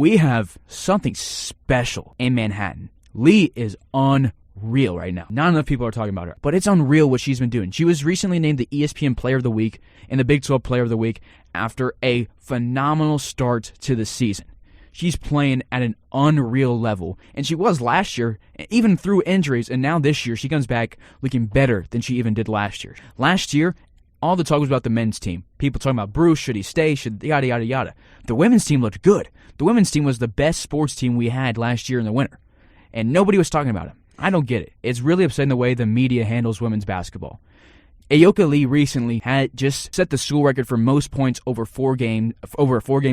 we have something special in Manhattan. Lee is unreal right now. Not enough people are talking about her, but it's unreal what she's been doing. She was recently named the ESPN Player of the Week and the Big 12 Player of the Week after a phenomenal start to the season. She's playing at an unreal level, and she was last year, even through injuries, and now this year she comes back looking better than she even did last year. Last year, all the talk was about the men's team. People talking about Bruce, should he stay, should yada, yada, yada. The women's team looked good. The women's team was the best sports team we had last year in the winter, and nobody was talking about it. I don't get it. It's really upsetting the way the media handles women's basketball. Ayoka Lee recently had just set the school record for most points over a four-game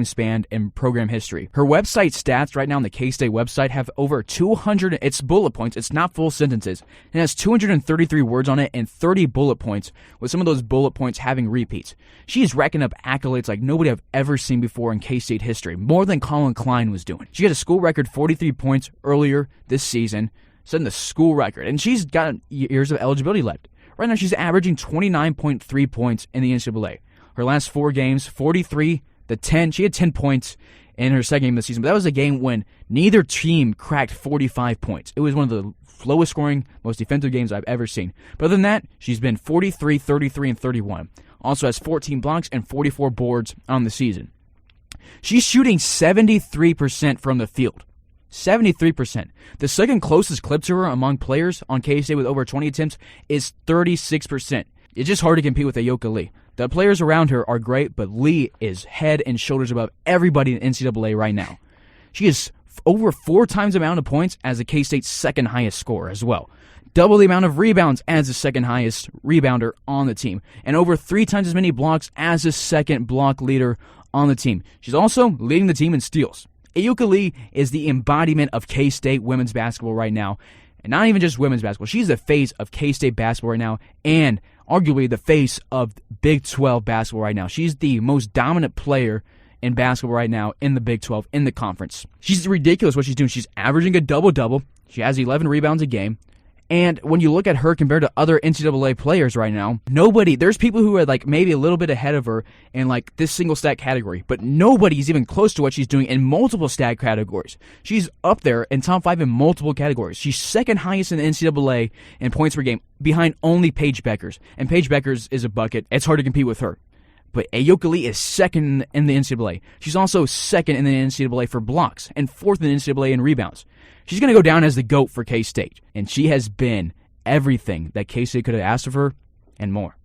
span in program history. Her website stats right now on the K-State website have over 200, it's bullet points, it's not full sentences. It has 233 words on it and 30 bullet points, with some of those bullet points having repeats. She is racking up accolades like nobody I've ever seen before in K-State history, more than Colin Klein was doing. She had a school record 43 points earlier this season, setting the school record, and she's got years of eligibility left. Right now, she's averaging 29.3 points in the NCAA. Her last 4 games, 43 to 10. She had 10 points in her second game of the season, but that was a game when neither team cracked 45 points. It was one of the lowest scoring, most defensive games I've ever seen. But other than that, she's been 43, 33, and 31. Also has 14 blocks and 44 boards on the season. She's shooting 73% from the field. 73%. The second closest clip to her among players on K-State with over 20 attempts is 36%. It's just hard to compete with Ayoka Lee. The players around her are great, but Lee is head and shoulders above everybody in NCAA right now. She is over 4 times the amount of points as the K-State's second highest scorer as well. Double the amount of rebounds as the second highest rebounder on the team. And over 3 times as many blocks as the second block leader on the team. She's also leading the team in steals. Ayoka Lee is the embodiment of K-State women's basketball right now. And not even just women's basketball. She's the face of K-State basketball right now and arguably the face of Big 12 basketball right now. She's the most dominant player in basketball right now in the Big 12, in the conference. She's ridiculous what she's doing. She's averaging a double-double. She has 11 rebounds a game. And when you look at her compared to other NCAA players right now, there's people who are like maybe a little bit ahead of her in like this single stat category, but nobody's even close to what she's doing in multiple stat categories. She's up there in top 5 in multiple categories. She's second highest in the NCAA in points per game, behind only Paige Beckers. And Paige Beckers is a bucket. It's hard to compete with her. But Ayoka Lee is second in the NCAA. She's also second in the NCAA for blocks and 4th in the NCAA in rebounds. She's going to go down as the GOAT for K-State, and she has been everything that K-State could have asked of her and more.